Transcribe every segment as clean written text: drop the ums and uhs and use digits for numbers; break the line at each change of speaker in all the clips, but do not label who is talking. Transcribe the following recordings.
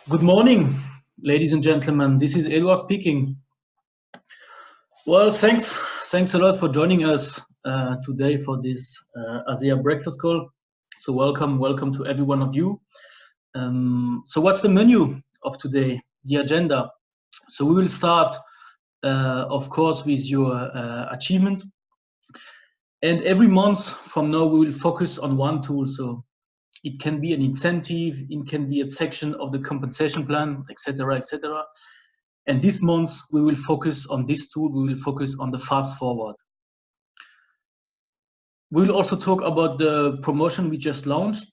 Good morning, ladies and gentlemen. This is Edward speaking. Well, thanks a lot for joining us today for this ASEA breakfast call. So welcome to every one of you. So what's the menu of today? The agenda. So we will start, of course, with your achievement. And every month from now, we will focus on one tool. So it can be an incentive, it can be a section of the compensation plan, etc., etc. And this month, we will focus on this tool. We will focus on the fast forward. We will also talk about the promotion we just launched,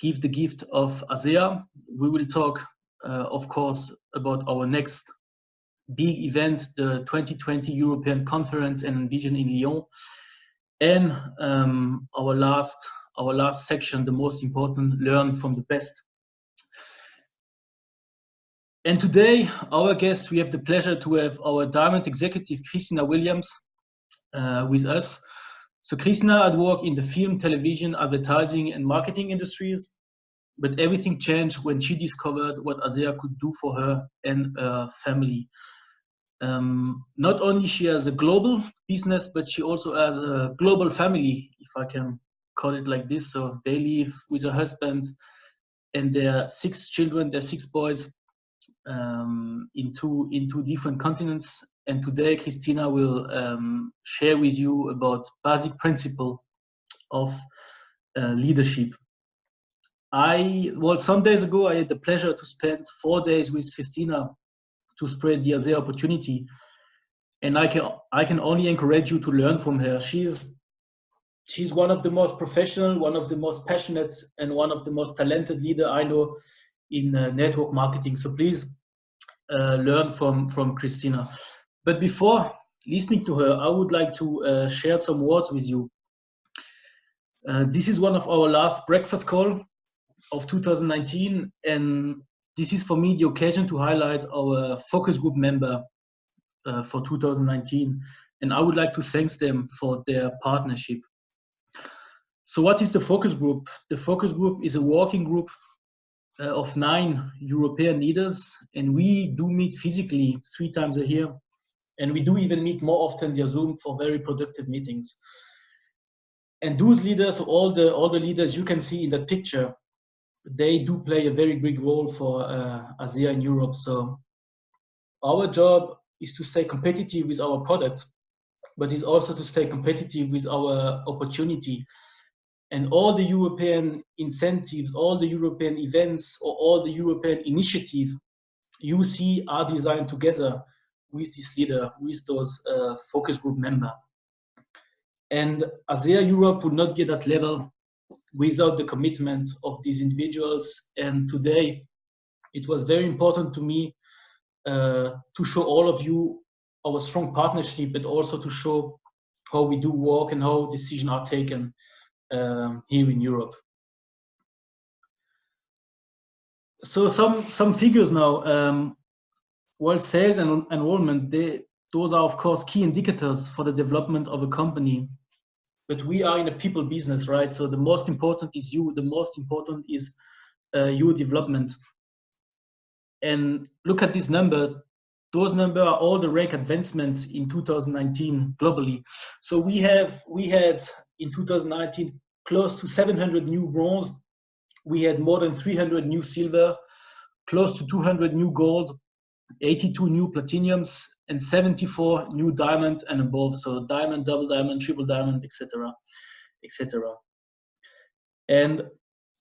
Give the Gift of ASEA. We will talk, of course, about our next big event, the 2020 European Conference and Envision in Lyon. And our last section, the most important, learn from the best. And today, our guest, we have the pleasure to have our Diamond Executive Cristina Williams with us. So Cristina had worked in the film, television, advertising, and marketing industries, but everything changed when she discovered what ASEA could do for her and her family. Not only she has a global business, but she also has a global family, if I can call it like this. So they live with her husband and their 6 children, their 6 boys, in two different continents. And today, Cristina will share with you about basic principle of leadership. Some days ago, I had the pleasure to spend 4 days with Cristina to spread the ASEA opportunity. And I can only encourage you to learn from her. She's one of the most professional, one of the most passionate, and one of the most talented leader I know in network marketing. So please learn from Cristina. But before listening to her, I would like to share some words with you. This is one of our last breakfast call of 2019, and this is for me the occasion to highlight our focus group member for 2019, and I would like to thank them for their partnership. So what is the focus group? The focus group is a working group of 9 European leaders, and we do meet physically 3 times a year, and we do even meet more often via Zoom for very productive meetings. And those leaders, all the leaders you can see in that picture, they do play a very big role for ASEA in Europe. So our job is to stay competitive with our product, but is also to stay competitive with our opportunity. And all the European incentives, all the European events, or all the European initiatives you see are designed together with this leader, with those focus group members. And ASEA Europe would not be at that level without the commitment of these individuals. And today, it was very important to me to show all of you our strong partnership, but also to show how we do work and how decisions are taken here in Europe. So some figures now. While sales and enrollment, those are of course key indicators for the development of a company. But we are in a people business, right? So the most important is you. The most important is your development. And look at this number. Those numbers are all the rank advancements in 2019 globally. So we had in 2019 close to 700 new bronze. We had more than 300 new silver, close to 200 new gold, 82 new platinums, and 74 new diamond and above. So diamond, double diamond, triple diamond, etc., etc. And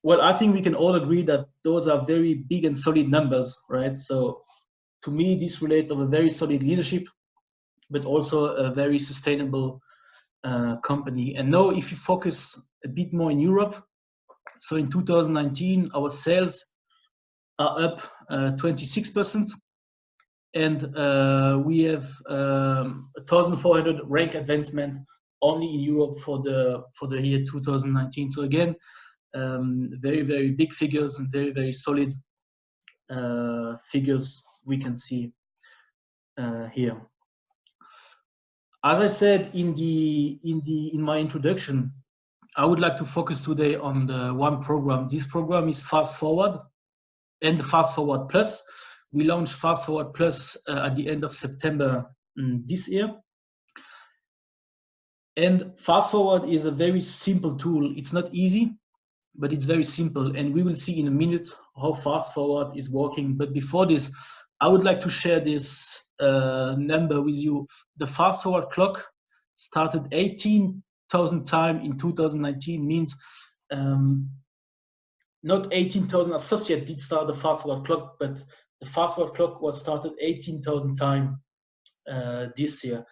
well, I think we can all agree that those are very big and solid numbers, right? So to me, this relates to a very solid leadership, but also a very sustainable company. And now if you focus a bit more in Europe, so in 2019, our sales are up 26%. And we have 1,400 rank advancement only in Europe for the year 2019. So again, very, very big figures and very, very solid figures we can see here. As I said in my introduction, I would like to focus today on the one program. This program is Fast Forward. and the Fast Forward Plus. We launched Fast Forward Plus at the end of September this year. And Fast Forward is a very simple tool. It's not easy, but it's very simple. And we will see in a minute how Fast Forward is working. But before this, I would like to share this number with you. The Fast Forward clock started 18,000 times in 2019, means not 18,000 associates did start the Fast Forward clock, but the Fast Forward clock was started 18,000 times this year.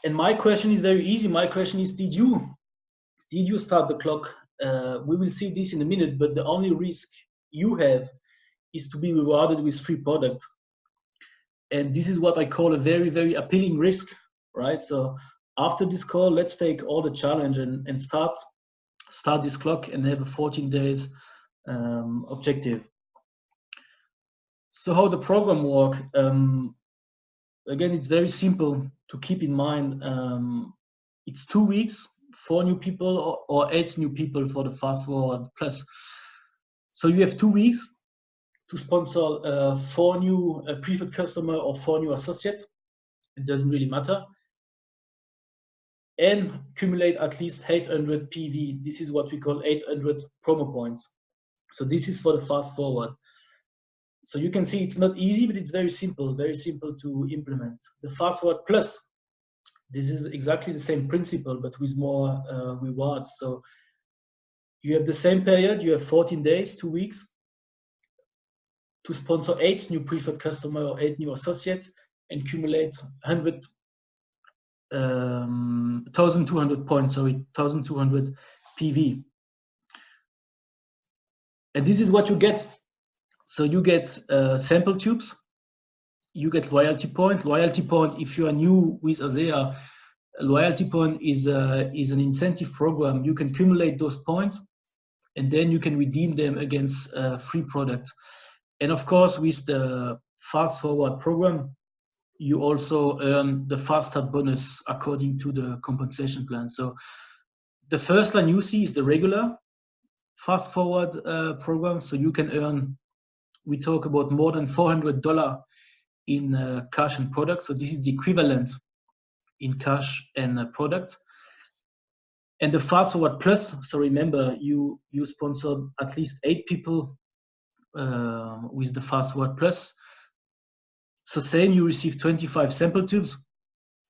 And my question is very easy. My question is, did you start the clock? We will see this in a minute, but the only risk you have is to be rewarded with free product. And this is what I call a very, very appealing risk, right? So after this call, let's take all the challenge and start this clock and have a 14 days objective. So how the program work? Again, it's very simple to keep in mind. It's 2 weeks, 4 new people or 8 new people for the Fast Forward Plus. So you have 2 weeks to sponsor 4 new preferred customer or 4 new associates. It doesn't really matter. And accumulate at least 800 PV. This is what we call 800 promo points. So this is for the Fast Forward. So you can see it's not easy, but it's very simple to implement. The Fast Forward Plus, this is exactly the same principle, but with more rewards. So you have the same period, you have 14 days, 2 weeks, to sponsor 8 new preferred customer or 8 new associates and accumulate 1,200 points, sorry, 1,200 PV. And this is what you get. So you get sample tubes, you get loyalty point. Loyalty point, if you are new with ASEA, loyalty point is an incentive program. You can accumulate those points and then you can redeem them against free product. And of course, with the Fast Forward program, you also earn the Fast Start bonus according to the compensation plan. So the first line you see is the regular Fast Forward program. So you can earn, we talk about more than $400 in cash and product. So this is the equivalent in cash and product. And the Fast Forward Plus, so remember, you sponsored at least 8 people with the Fast Forward Plus. So same, you receive 25 sample tubes,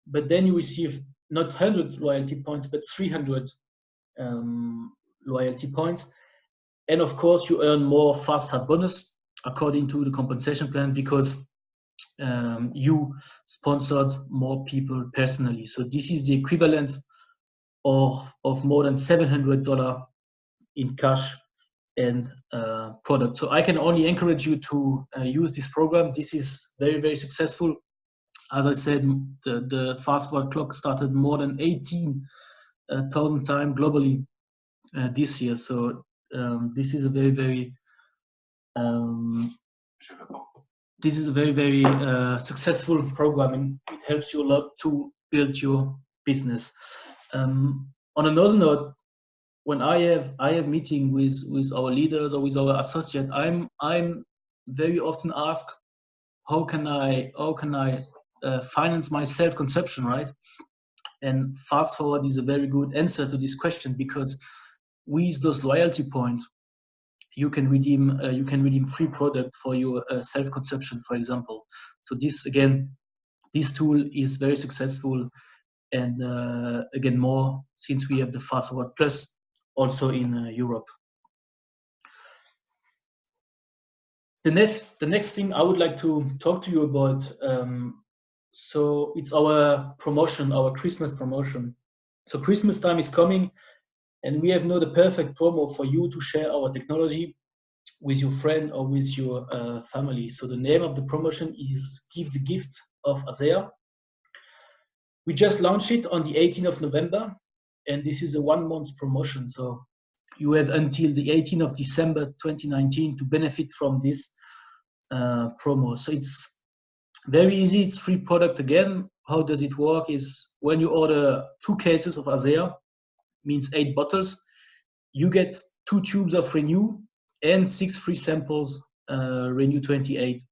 but then you receive not 100 loyalty points, but 300 loyalty points. And of course, you earn more Fast Start bonus according to the compensation plan because you sponsored more people personally. So this is the equivalent of more than $700 in cash and product. So I can only encourage you to use this program. This is very, very successful. As I said, the Fast Forward clock started more than 18,000 times globally this year. So this is a very, very successful program, and it helps you a lot to build your business. On another note, when I have meeting with our leaders or with our associate, I'm very often asked, how can I finance my self-consumption, right? And Fast Forward is a very good answer to this question, because with those loyalty points, you can redeem free product for your self-consumption, for example. So this tool is very successful, and again, more since we have the Fast Forward Plus also in Europe. The next thing I would like to talk to you about, so it's our promotion, our Christmas promotion. So Christmas time is coming, and we have now the perfect promo for you to share our technology with your friend or with your family. So the name of the promotion is Give the Gift of ASEA. We just launched it on the 18th of November, and this is a 1 month promotion. So you have until the 18th of December 2019 to benefit from this promo. So it's very easy. It's free product again. How does it work is when you order 2 cases of ASEA, means 8 bottles, you get 2 tubes of Renew and 6 free samples Renew 28.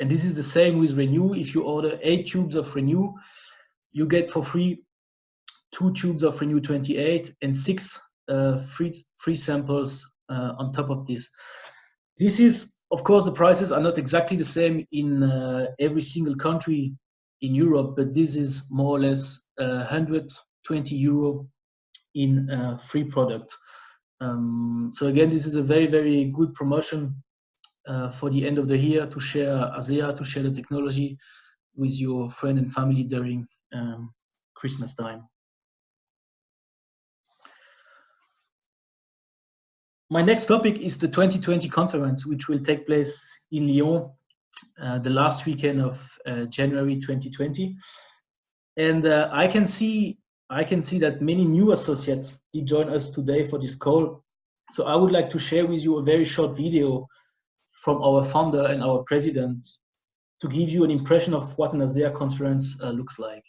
And this is the same with Renew. If you order 8 tubes of Renew, you get for free 2 tubes of Renew 28 and 6 free samples on top of this. This is, of course, the prices are not exactly the same in every single country in Europe, but this is more or less 120 euro in free product. So again, this is a very, very good promotion for the end of the year to share ASEA, to share the technology with your friend and family during Christmas time. My next topic is the 2020 conference, which will take place in Lyon the last weekend of January 2020. And I can see that many new associates did join us today for this call. So I would like to share with you a very short video from our founder and our president to give you an impression of what an ASEA conference looks like.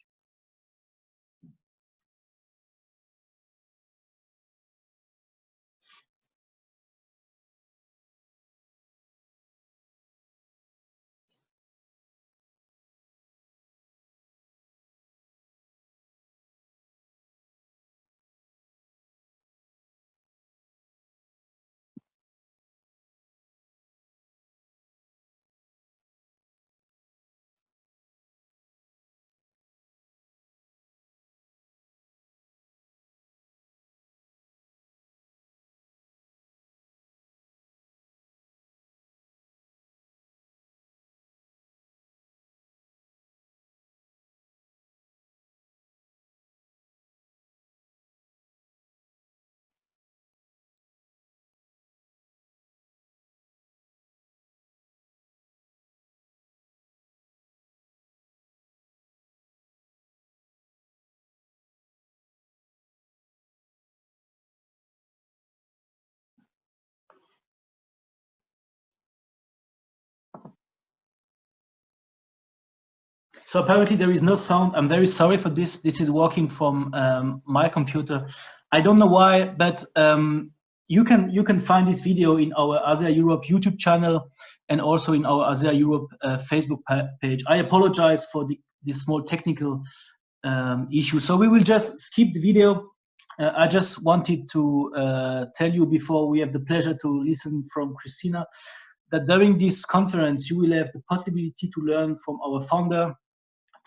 So apparently there is no sound. I'm very sorry for this. This is working from my computer. I don't know why, but you can find this video in our ASEA Europe YouTube channel and also in our ASEA Europe Facebook page. I apologize for this small technical issue. So we will just skip the video. I just wanted to tell you before we have the pleasure to listen from Cristina that during this conference you will have the possibility to learn from our founder,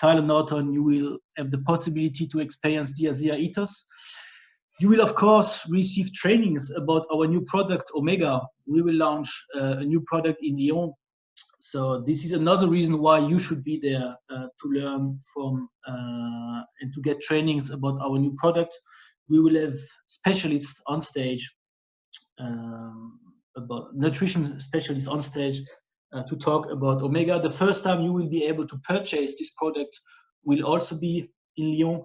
Tyler Norton. You will have the possibility to experience the ASEA ethos. You will, of course, receive trainings about our new product, Omega. We will launch a new product in Lyon. So this is another reason why you should be there to learn from and to get trainings about our new product. We will have specialists on stage, about nutrition specialists on stage, to talk about Omega. The first time you will be able to purchase this product will also be in Lyon.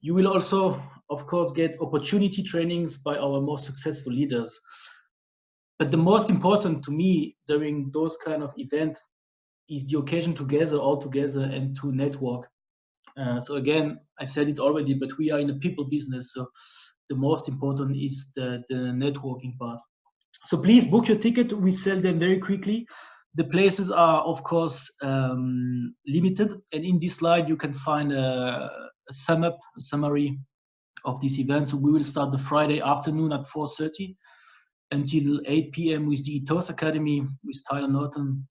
You will also, of course, get opportunity trainings by our most successful leaders. But the most important to me during those kind of events is the occasion to gather all together and to network. So again, I said it already, but we are in a people business. So the most important is the networking part. So please book your ticket. We sell them very quickly. The places are, of course, limited. And in this slide, you can find a summary of this event. So we will start the Friday afternoon at 4:30 until 8 p.m. with the Ethos Academy with Tyler Norton.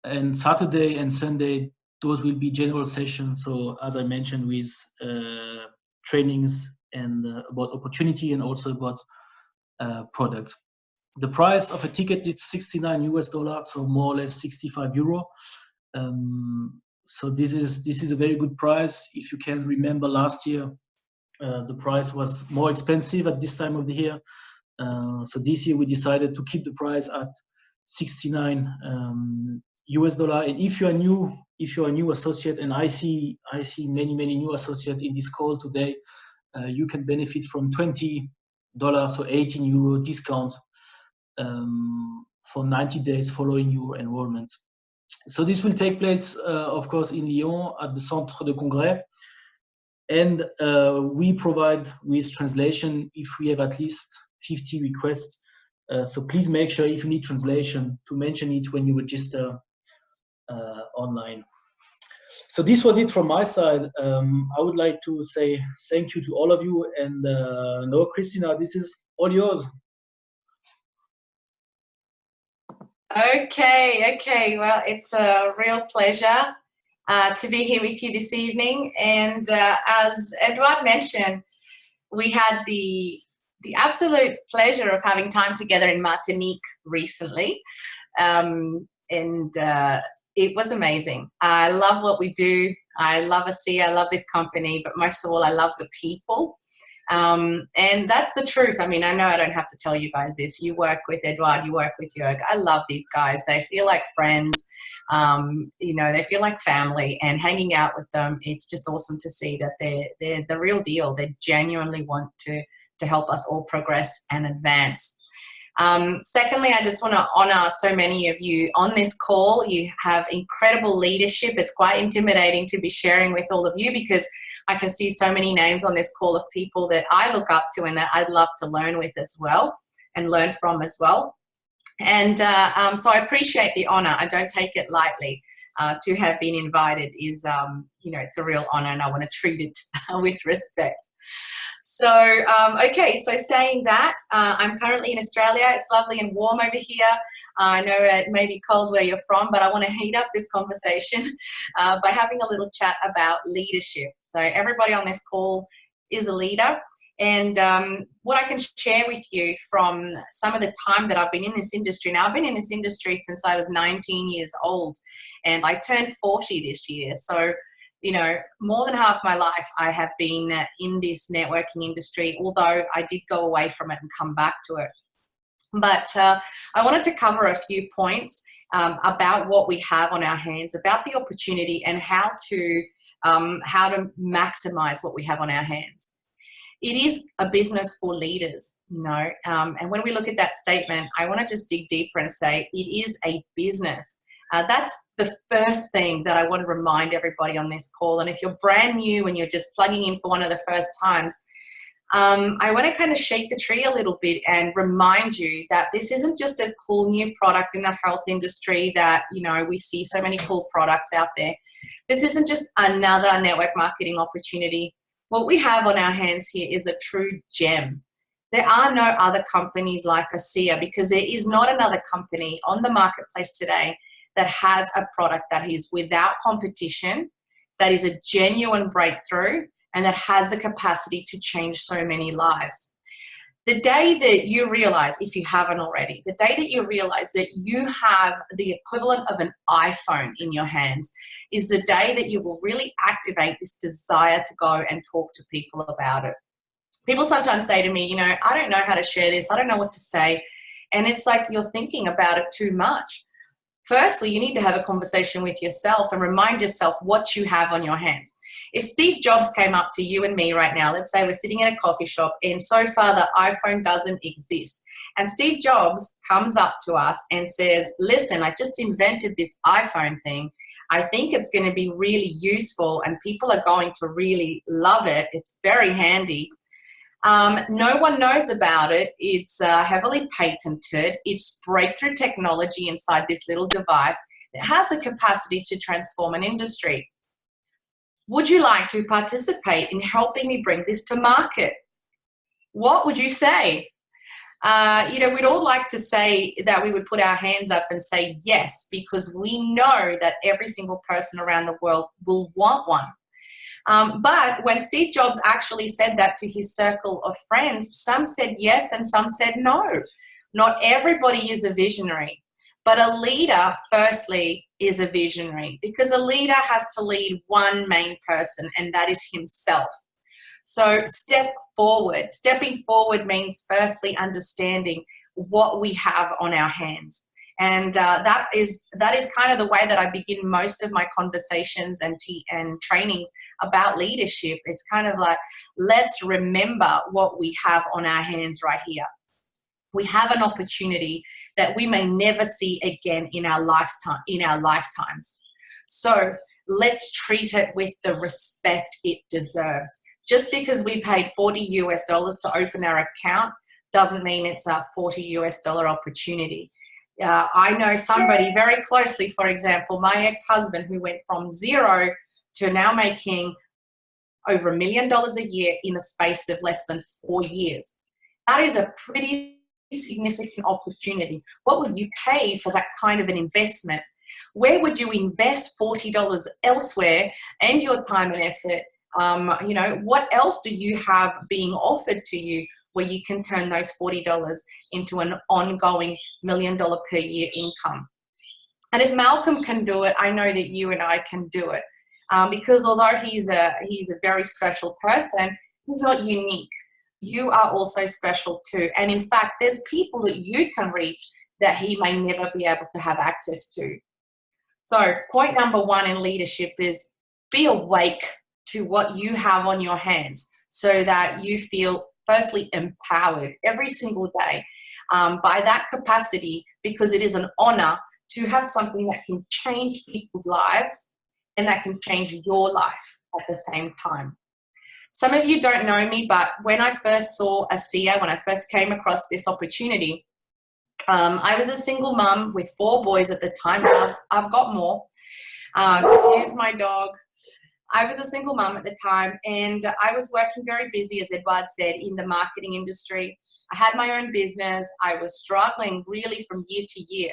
And Saturday and Sunday, those will be general sessions. So as I mentioned, with trainings and about opportunity and also about product. The price of a ticket is $69 US, so more or less 65 euro. So this is a very good price. If you can remember last year, the price was more expensive at this time of the year. So this year we decided to keep the price at 69 US dollar. And if you're a new associate, and I see many new associates in this call today, you can benefit from $20, so 18 euro discount for 90 days following your enrollment. So this will take place, of course, in Lyon at the Centre de Congrès. And we provide with translation if we have at least 50 requests. So please make sure if you need translation to mention it when you register online. So this was it from my side. I would like to say thank you to all of you. And no, Cristina, this is all yours.
Okay. Well, it's a real pleasure to be here with you this evening. And as Edouard mentioned, we had the absolute pleasure of having time together in Martinique recently. It was amazing. I love what we do. I love ASEA. I love this company, but most of all, I love the people. And that's the truth. I mean, I know I don't have to tell you guys this. You work with Edouard, you work with Jörg. I love these guys. They feel like friends. You know, they feel like family, and hanging out with them, it's just awesome to see that they're the real deal. They genuinely want to help us all progress and advance. Secondly, I just want to honor so many of you on this call. You have incredible leadership. It's quite intimidating to be sharing with all of you, because I can see so many names on this call of people that I look up to and that I'd love to learn with as well and learn from as well. And so I appreciate the honor. I don't take it lightly. To have been invited is, you know, it's a real honor, and I want to treat it with respect. So, okay, so saying that, I'm currently in Australia. It's lovely and warm over here. I know it may be cold where you're from, but I want to heat up this conversation by having a little chat about leadership. So everybody on this call is a leader. And what I can share with you from some of the time that I've been in this industry. Now, I've been in this industry since I was 19 years old, and I turned 40 this year. So, you know, more than half my life I have been in this networking industry, although I did go away from it and come back to it. But I wanted to cover a few points about what we have on our hands, about the opportunity, and how to maximize what we have on our hands. It is a business for leaders, you know, and when we look at that statement, I want to just dig deeper and say it is a business. That's the first thing that I want to remind everybody on this call. And if you're brand new and you're just plugging in for one of the first times, I want to kind of shake the tree a little bit and remind you that this isn't just a cool new product in the health industry that, you know, we see so many cool products out there. This isn't just another network marketing opportunity. What we have on our hands here is a true gem. There are no other companies like ASEA, because there is not another company on the marketplace today that has a product that is without competition, that is a genuine breakthrough, and that has the capacity to change so many lives. The day that you realize, if you haven't already, the day that you realize that you have the equivalent of an iPhone in your hands is the day that you will really activate this desire to go and talk to people about it. People sometimes say to me, you know, I don't know how to share this. I don't know what to say. And it's like you're thinking about it too much. Firstly, you need to have a conversation with yourself and remind yourself what you have on your hands. If Steve Jobs came up to you and me right now, let's say we're sitting in a coffee shop and so far the iPhone doesn't exist. And Steve Jobs comes up to us and says, listen, I just invented this iPhone thing. I think it's going to be really useful and people are going to really love it. It's very handy. No one knows about it. It's heavily patented. It's breakthrough technology inside this little device. It has the capacity to transform an industry. Would you like to participate in helping me bring this to market? What would you say? You know, we'd all like to say that we would put our hands up and say yes, because we know that every single person around the world will want one. But when Steve Jobs actually said that to his circle of friends, some said yes and some said no. Not everybody is a visionary, but a leader, firstly, is a visionary, because a leader has to lead one main person, and that is himself. So step forward. Stepping forward means firstly understanding what we have on our hands. And that is kind of the way that I begin most of my conversations and trainings about leadership. It's kind of like, let's remember what we have on our hands right here. We have an opportunity that we may never see again in our lifetimes. So let's treat it with the respect it deserves. Just because we paid $40 to open our account doesn't mean it's a $40 opportunity. I know somebody very closely, for example, my ex-husband, who went from zero to now making over $1 million a year in the space of less than 4 years. That is a pretty significant opportunity. What would you pay for that kind of an investment? Where would you invest $40 elsewhere and your time and effort? You know, what else do you have being offered to you where you can turn those $40 into an ongoing $1 million per year income? And if Malcolm can do it, I know that you and I can do it. Because although he's a very special person, he's not unique. You are also special too. And in fact, there's people that you can reach that he may never be able to have access to. So point number 1 in leadership is be awake to what you have on your hands so that you feel firstly empowered every single day by that capacity, because it is an honor to have something that can change people's lives and that can change your life at the same time. Some of you don't know me, but when I first saw ASEA, when I first came across this opportunity, I was a single mum with 4 boys at the time. I've got more. So here's my dog. I was a single mum at the time, and I was working very busy, as Edward said, in the marketing industry. I had my own business. I was struggling really from year to year.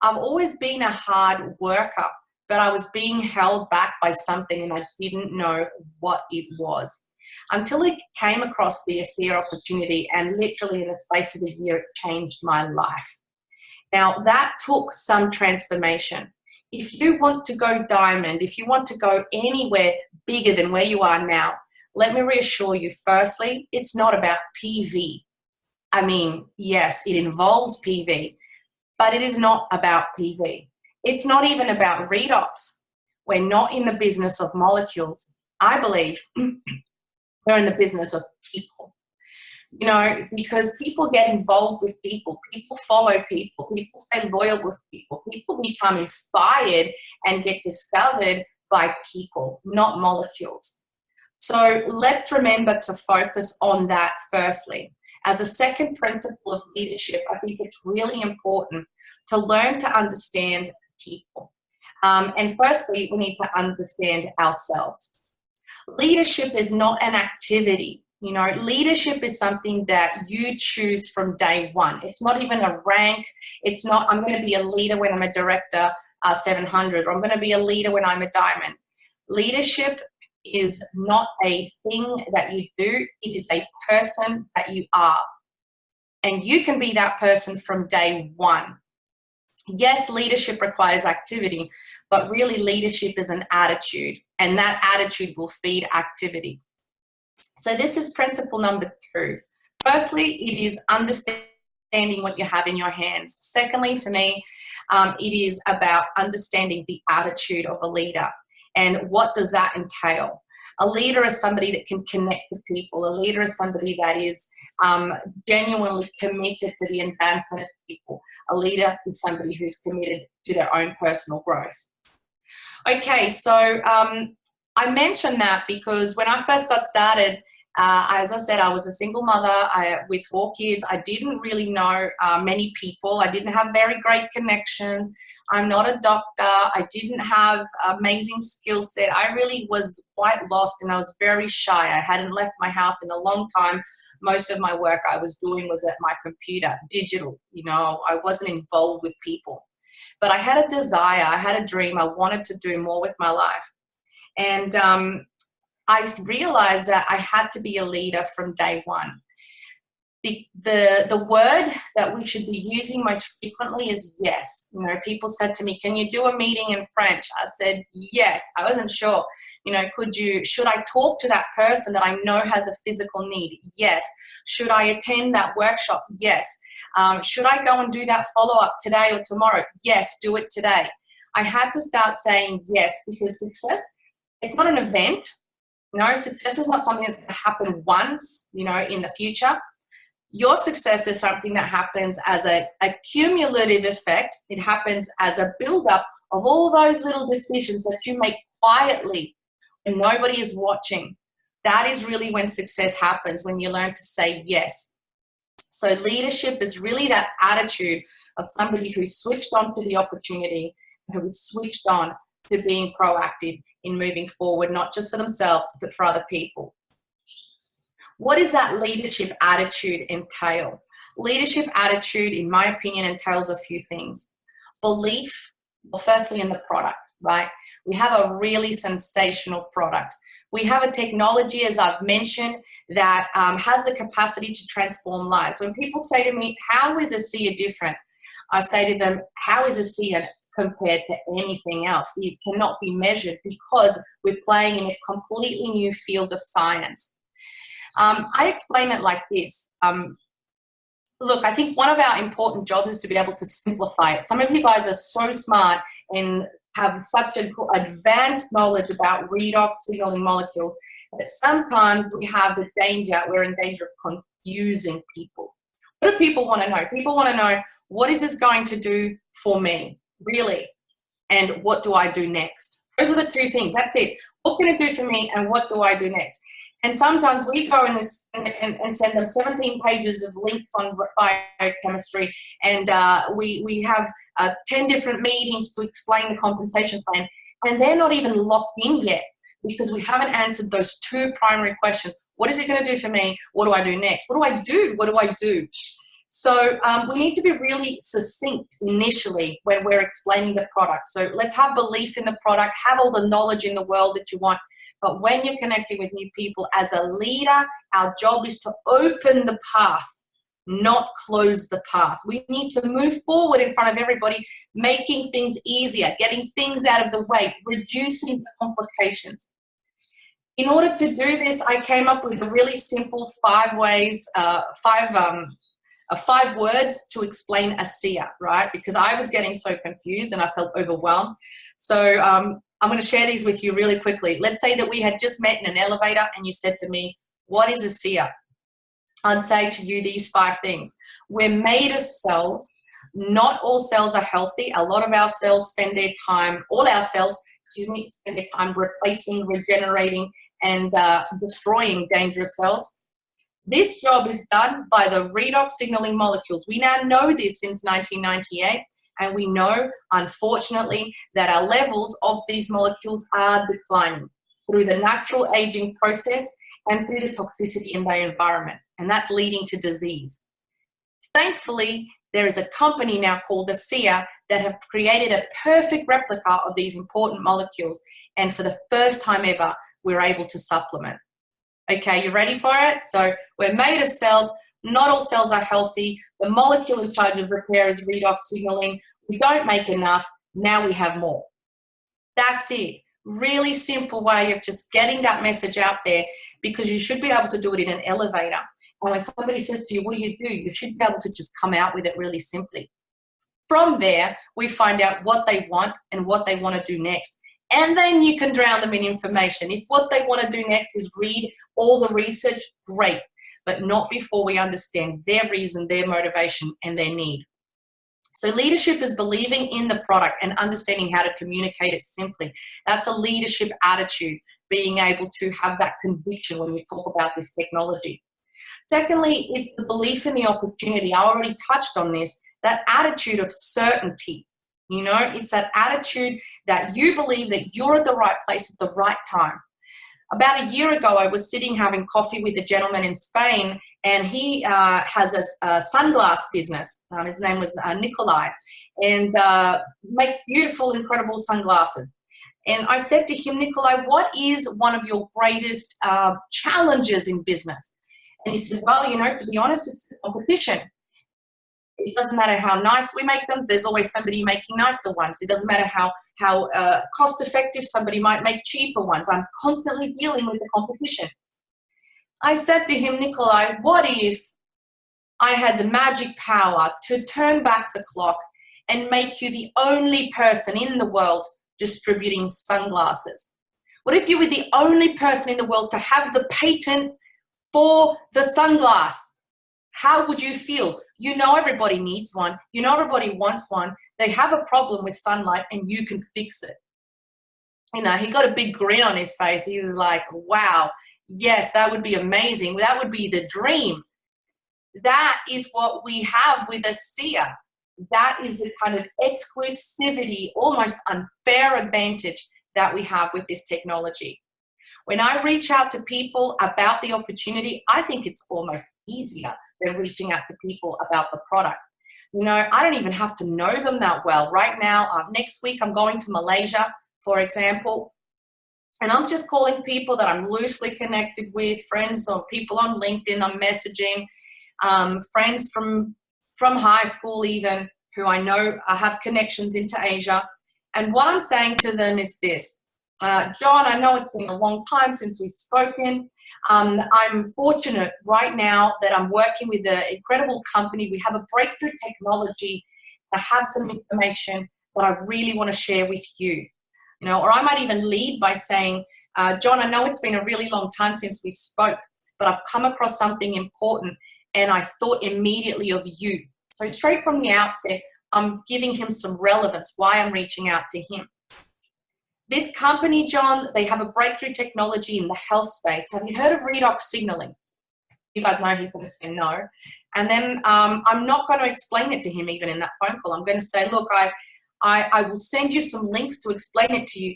I've always been a hard worker, but I was being held back by something and I didn't know what it was. Until I came across the ASEA opportunity, and literally in the space of a year, it changed my life. Now, that took some transformation. If you want to go diamond, if you want to go anywhere bigger than where you are now, let me reassure you, firstly, it's not about PV. I mean, yes, it involves PV, but it is not about PV. It's not even about redox. We're not in the business of molecules. I believe we're in the business of people. You know, because people get involved with people, people follow people, people stay loyal with people, people become inspired and get discovered by people, not molecules. So let's remember to focus on that firstly. As a second principle of leadership, I think it's really important to learn to understand people. And firstly, we need to understand ourselves. Leadership is not an activity. You know, leadership is something that you choose from day one. It's not even a rank. It's not, I'm going to be a leader when I'm a director 700, or I'm going to be a leader when I'm a diamond. Leadership is not a thing that you do. It is a person that you are. And you can be that person from day one. Yes, leadership requires activity, but really leadership is an attitude, and that attitude will feed activity. So this is principle number 2. Firstly, it is understanding what you have in your hands. Secondly, for me, it is about understanding the attitude of a leader. And what does that entail? A leader is somebody that can connect with people. A leader is somebody that is genuinely committed to the advancement of people. A leader is somebody who's committed to their own personal growth. Okay, so I mentioned that because when I first got started, as I said, I was a single mother with 4 kids. I didn't really know many people. I didn't have very great connections. I'm not a doctor. I didn't have amazing skill set. I really was quite lost, and I was very shy. I hadn't left my house in a long time. Most of my work I was doing was at my computer, digital. You know, I wasn't involved with people. But I had a desire. I had a dream. I wanted to do more with my life. And I realized that I had to be a leader from day one. The word that we should be using most frequently is yes. You know, people said to me, can you do a meeting in French? I said, yes. I wasn't sure. You know, should I talk to that person that I know has a physical need? Yes. Should I attend that workshop? Yes. Should I go and do that follow-up today or tomorrow? Yes, do it today. I had to start saying yes, because success, it's not an event. No, success is not something that's going to happen once, you know, in the future. Your success is something that happens as a cumulative effect. It happens as a build-up of all those little decisions that you make quietly when nobody is watching. That is really when success happens, when you learn to say yes. So leadership is really that attitude of somebody who switched on to the opportunity, who is switched on to being proactive in moving forward, not just for themselves, but for other people. What does that leadership attitude entail? Leadership attitude, in my opinion, entails a few things. Belief, well, firstly in the product, right? We have a really sensational product. We have a technology, as I've mentioned, that has the capacity to transform lives. When people say to me, how is ASEA different? I say to them, how is ASEA compared to anything else? It cannot be measured because we're playing in a completely new field of science. I explain it like this. Look, I think one of our important jobs is to be able to simplify it. Some of you guys are so smart and have such an advanced knowledge about redox signaling molecules that sometimes we're in danger of confusing people. What do people want to know? People want to know, what is this going to do for me, really? And what do I do next? Those are the two things. That's it. What can it do for me and what do I do next? And sometimes we go and send them 17 pages of links on biochemistry, and we have 10 different meetings to explain the compensation plan, and they're not even locked in yet because we haven't answered those two primary questions. What is it going to do for me? What do I do next? What do I do? What do I do? So we need to be really succinct initially when we're explaining the product. So let's have belief in the product, have all the knowledge in the world that you want. But when you're connecting with new people as a leader, our job is to open the path, not close the path. We need to move forward in front of everybody, making things easier, getting things out of the way, reducing the complications. In order to do this, I came up with a really simple 5 words to explain ASEA, right? Because I was getting so confused and I felt overwhelmed. So I'm going to share these with you really quickly. Let's say that we had just met in an elevator and you said to me, what is ASEA? I'd say to you these 5 things. We're made of cells. Not all cells are healthy. A lot of our cells spend their time, spend their time replacing, regenerating, and destroying dangerous cells. This job is done by the redox signaling molecules. We now know this since 1998, and we know, unfortunately, that our levels of these molecules are declining through the natural aging process and through the toxicity in the environment, and that's leading to disease. Thankfully, there is a company now called ASEA that have created a perfect replica of these important molecules, and for the first time ever, we're able to supplement. Okay, you ready for it? So we're made of cells. Not all cells are healthy. The molecule in charge of repair is redox signaling. We don't make enough. Now we have more. That's it. Really simple way of just getting that message out there, because you should be able to do it in an elevator. And when somebody says to you, what do? You should be able to just come out with it really simply. From there, we find out what they want and what they want to do next. And then you can drown them in information. If what they want to do next is read all the research, great, but not before we understand their reason, their motivation, and their need. So leadership is believing in the product and understanding how to communicate it simply. That's a leadership attitude, being able to have that conviction when we talk about this technology. Secondly, it's the belief in the opportunity. I already touched on this, that attitude of certainty. You know, it's that attitude that you believe that you're at the right place at the right time. About a year ago, I was sitting having coffee with a gentleman in Spain, and he has a sunglass business. His name was Nikolai, and makes beautiful, incredible sunglasses. And I said to him, Nikolai, what is one of your greatest challenges in business? And he said, well, you know, to be honest, it's the competition. It doesn't matter how nice we make them, there's always somebody making nicer ones. It doesn't matter how cost effective, somebody might make cheaper ones. I'm constantly dealing with the competition. I said to him, Nikolai, what if I had the magic power to turn back the clock and make you the only person in the world distributing sunglasses? What if you were the only person in the world to have the patent for the sunglass? How would you feel? You know everybody needs one. You know everybody wants one. They have a problem with sunlight and you can fix it. You know, he got a big grin on his face. He was like, wow, yes, that would be amazing. That would be the dream. That is what we have with ASEA. That is the kind of exclusivity, almost unfair advantage that we have with this technology. When I reach out to people about the opportunity, I think it's almost easier than reaching out to people about the product. You know, I don't even have to know them that well. Right now, next week, I'm going to Malaysia, for example, and I'm just calling people that I'm loosely connected with, friends or people on LinkedIn I'm messaging, friends from high school even, who I know have connections into Asia. And what I'm saying to them is this: John, I know it's been a long time since we've spoken. I'm fortunate right now that I'm working with an incredible company. We have a breakthrough technology. I have some information that I really want to share with you. You know, or I might even lead by saying, John, I know it's been a really long time since we spoke, but I've come across something important and I thought immediately of you. So straight from the outset, I'm giving him some relevance, why I'm reaching out to him. This company, John, they have a breakthrough technology in the health space. Have you heard of redox signaling? You guys know he's going to say no. And then I'm not going to explain it to him even in that phone call. I'm going to say, look, I will send you some links to explain it to you.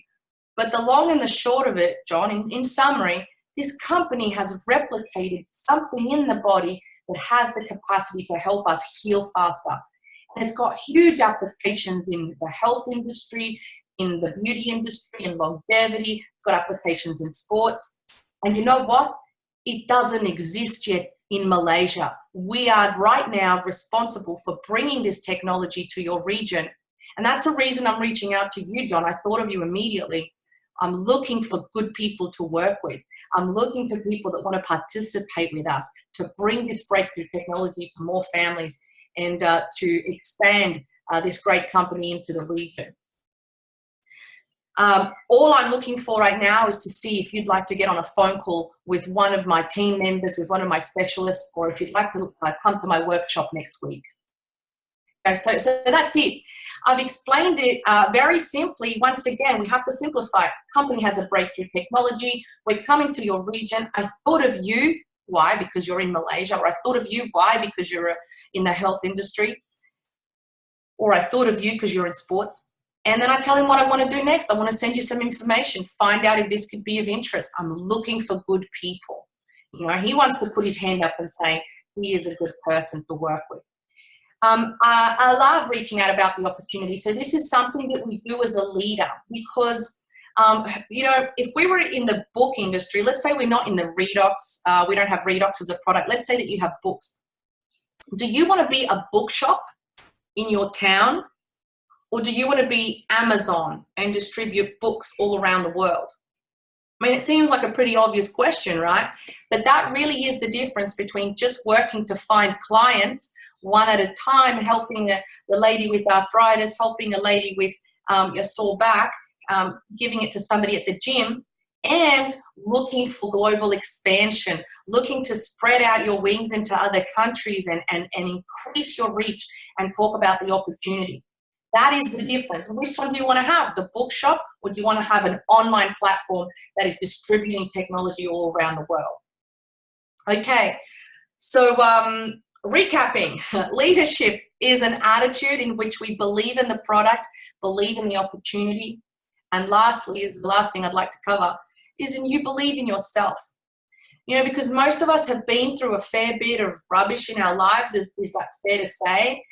But the long and the short of it, John, in summary, this company has replicated something in the body that has the capacity to help us heal faster. And it's got huge applications in the health industry, in the beauty industry, in longevity. It's got applications in sports. And you know what? It doesn't exist yet in Malaysia. We are right now responsible for bringing this technology to your region. And that's the reason I'm reaching out to you, John. I thought of you immediately. I'm looking for good people to work with. I'm looking for people that want to participate with us to bring this breakthrough technology to more families and to expand this great company into the region. All I'm looking for right now is to see if you'd like to get on a phone call with one of my team members, with one of my specialists, or if you'd like to come to my workshop next week. Okay, so that's it. I've explained it very simply. Once again, we have to simplify. Company has a breakthrough technology. We're coming to your region. I thought of you. Why? Because you're in Malaysia. Or I thought of you. Why? Because you're in the health industry. Or I thought of you because you're in sports. And then I tell him what I want to do next. I want to send you some information. Find out if this could be of interest. I'm looking for good people. You know, he wants to put his hand up and say he is a good person to work with. I love reaching out about the opportunity. So this is something that we do as a leader because, you know, if we were in the book industry, let's say we're not in the redox, we don't have redox as a product. Let's say that you have books. Do you want to be a bookshop in your town, or do you want to be Amazon and distribute books all around the world? I mean, it seems like a pretty obvious question, right? But that really is the difference between just working to find clients one at a time, helping the lady with arthritis, helping a lady with your sore back, giving it to somebody at the gym, and looking for global expansion, looking to spread out your wings into other countries and increase your reach and talk about the opportunity. That is the difference. Which one do you want to have, the bookshop, or do you want to have an online platform that is distributing technology all around the world? Okay, so recapping, leadership is an attitude in which we believe in the product, believe in the opportunity, and lastly, is the last thing I'd like to cover, is in you believe in yourself. You know, because most of us have been through a fair bit of rubbish in our lives, is that fair to say?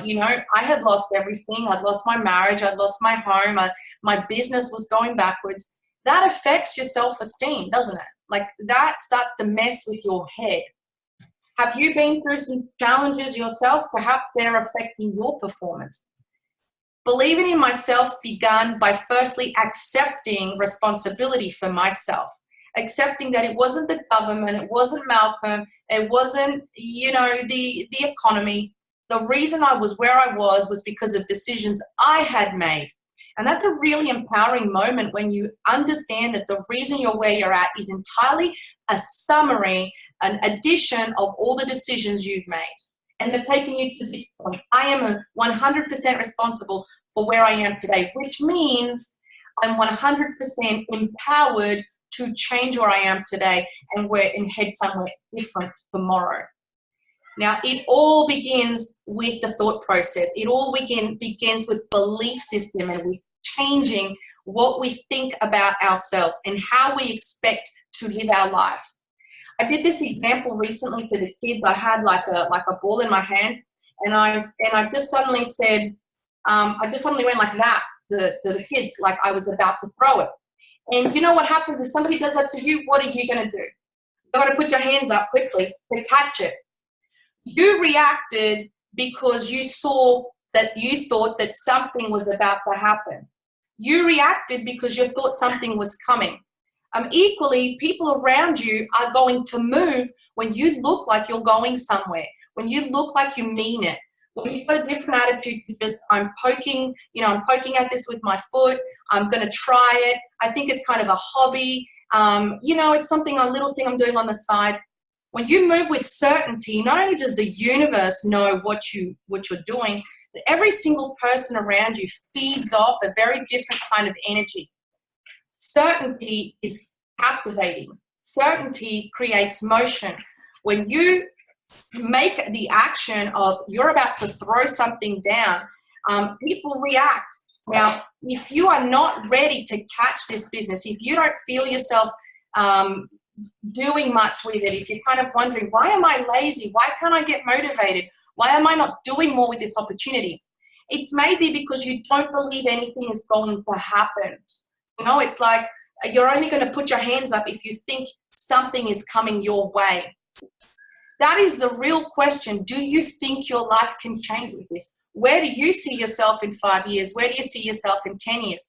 You know, I had lost everything. I'd lost my marriage. I'd lost my home. My business was going backwards. That affects your self-esteem, doesn't it? Like that starts to mess with your head. Have you been through some challenges yourself? Perhaps they're affecting your performance. Believing in myself began by firstly accepting responsibility for myself, accepting that it wasn't the government, it wasn't Malcolm, it wasn't, you know, the economy. The reason I was where I was because of decisions I had made. And that's a really empowering moment when you understand that the reason you're where you're at is entirely a summary, an addition of all the decisions you've made. And they've taken you to this point. I am 100% responsible for where I am today, which means I'm 100% empowered to change where I am today and head somewhere different tomorrow. Now, it all begins with the thought process. It all begins with belief system and with changing what we think about ourselves and how we expect to live our life. I did this example recently for the kids. I had like a ball in my hand, and I just suddenly said, I just suddenly went like that to the kids, like I was about to throw it. And you know what happens if somebody does that to you? What are you going to do? You're going to put your hands up quickly to catch it. You reacted because you saw that you thought that something was about to happen. You reacted because you thought something was coming. Equally, people around you are going to move when you look like you're going somewhere, when you look like you mean it, when you've got a different attitude to just, I'm poking at this with my foot, I'm going to try it, I think it's kind of a hobby, it's something, a little thing I'm doing on the side. When you move with certainty, not only does the universe know what you're doing, but every single person around you feeds off a very different kind of energy. Certainty is captivating. Certainty creates motion. When you make the action of you're about to throw something down, people react. Now, if you are not ready to catch this business, if you don't feel yourself doing much with it, if you're kind of wondering, why am I lazy? Why can't I get motivated? Why am I not doing more with this opportunity? It's maybe because you don't believe anything is going to happen. It's like you're only going to put your hands up if you think something is coming your way. That is the real question. Do you think your life can change with this? Where do you see yourself in 5 years? Where do you see yourself in 10 years?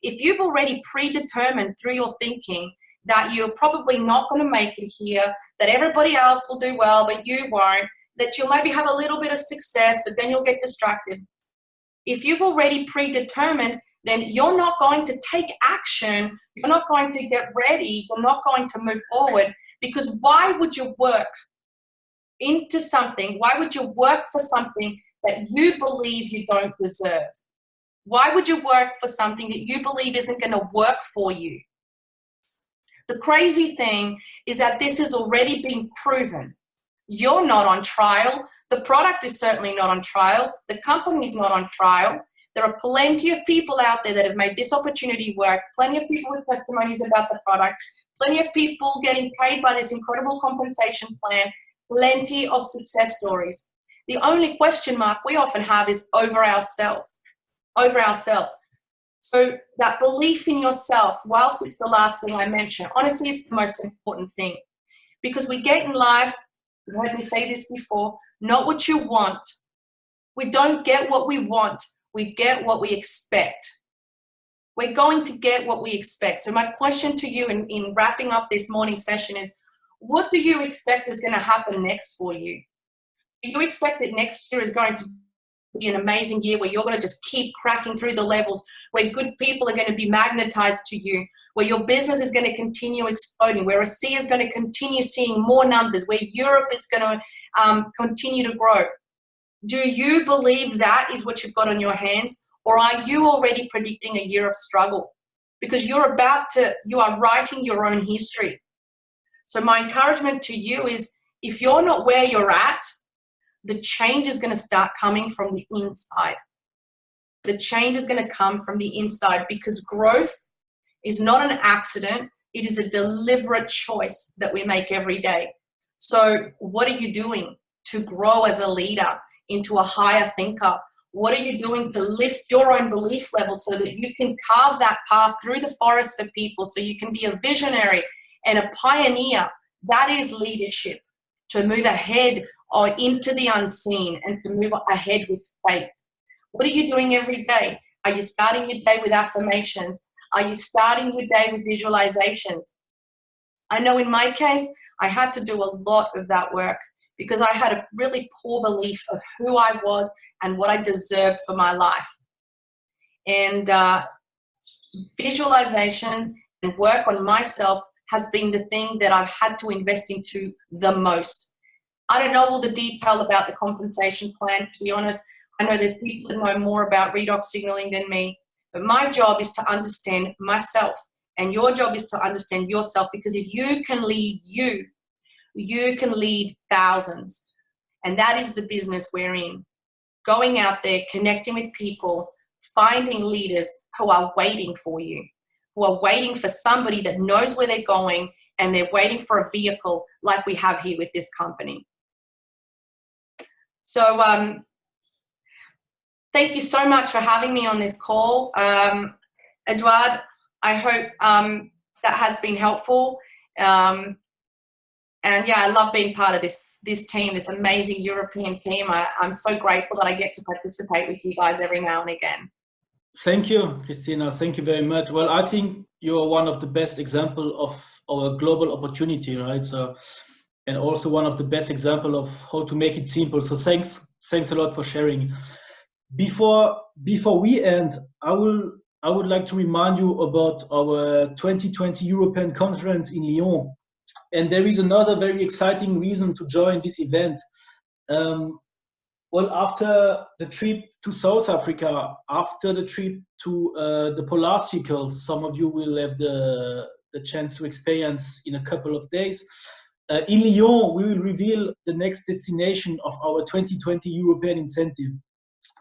If you've already predetermined through your thinking that you're probably not going to make it here, that everybody else will do well, but you won't, that you'll maybe have a little bit of success, but then you'll get distracted. If you've already predetermined, then you're not going to take action, you're not going to get ready, you're not going to move forward, because why would you work into something? Why would you work for something that you believe you don't deserve? Why would you work for something that you believe isn't going to work for you? The crazy thing is that this has already been proven. You're not on trial. The product is certainly not on trial. The company is not on trial. There are plenty of people out there that have made this opportunity work, plenty of people with testimonies about the product, plenty of people getting paid by this incredible compensation plan, plenty of success stories. The only question mark we often have is over ourselves. So that belief in yourself, whilst it's the last thing I mentioned, honestly, it's the most important thing. Because we get in life, you've heard me say this before, not what you want. We don't get what we want. We get what we expect. We're going to get what we expect. So my question to you in wrapping up this morning session is, what do you expect is going to happen next for you? Do you expect that next year is going to be an amazing year where you're going to just keep cracking through the levels, where good people are going to be magnetized to you, where your business is going to continue exploding, where ASEA is going to continue seeing more numbers, where Europe is going to continue to grow? Do you believe that is what you've got on your hands, or are you already predicting a year of struggle? Because you are writing your own history. So my encouragement to you is, if you're not where you're at, the change is going to start coming from the inside. The change is going to come from the inside, because growth is not an accident. It is a deliberate choice that we make every day. So what are you doing to grow as a leader into a higher thinker? What are you doing to lift your own belief level so that you can carve that path through the forest for people, so you can be a visionary and a pioneer? That is leadership, to move ahead or into the unseen and to move ahead with faith. What are you doing every day? Are you starting your day with affirmations? Are you starting your day with visualizations? I know in my case, I had to do a lot of that work because I had a really poor belief of who I was and what I deserved for my life. And visualization and work on myself has been the thing that I've had to invest into the most. I don't know all the detail about the compensation plan, to be honest. I know there's people that know more about redox signaling than me, but my job is to understand myself, and your job is to understand yourself, because if you can lead you can lead thousands. And that is the business we're in. Going out there, connecting with people, finding leaders who are waiting for you, who are waiting for somebody that knows where they're going, and they're waiting for a vehicle like we have here with this company. So thank you so much for having me on this call. Eduard, I hope that has been helpful. And yeah, I love being part of this team, this amazing European team. I'm so grateful that I get to participate with you guys every now and again.
Thank you, Cristina. Thank you very much. Well, I think you're one of the best examples of our global opportunity, right? So, and also one of the best examples of how to make it simple. So thanks a lot for sharing. Before we end, I would like to remind you about our 2020 European Conference in Lyon. And there is another very exciting reason to join this event. Well, after the trip to South Africa, after the trip to the Polar Circle, some of you will have the chance to experience in a couple of days. In Lyon, we will reveal the next destination of our 2020 European incentive.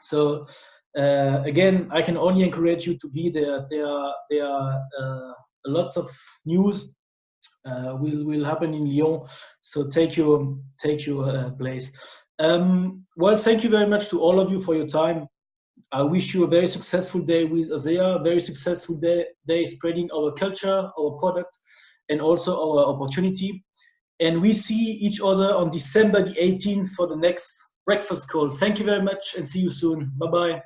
So again, I can only encourage you to be there. There are lots of news will happen in Lyon. So take your place. Well, thank you very much to all of you for your time. I wish you a very successful day with ASEA, a very successful day spreading our culture, our product, and also our opportunity. And we see each other on December the 18th for the next breakfast call. Thank you very much and see you soon. Bye-bye.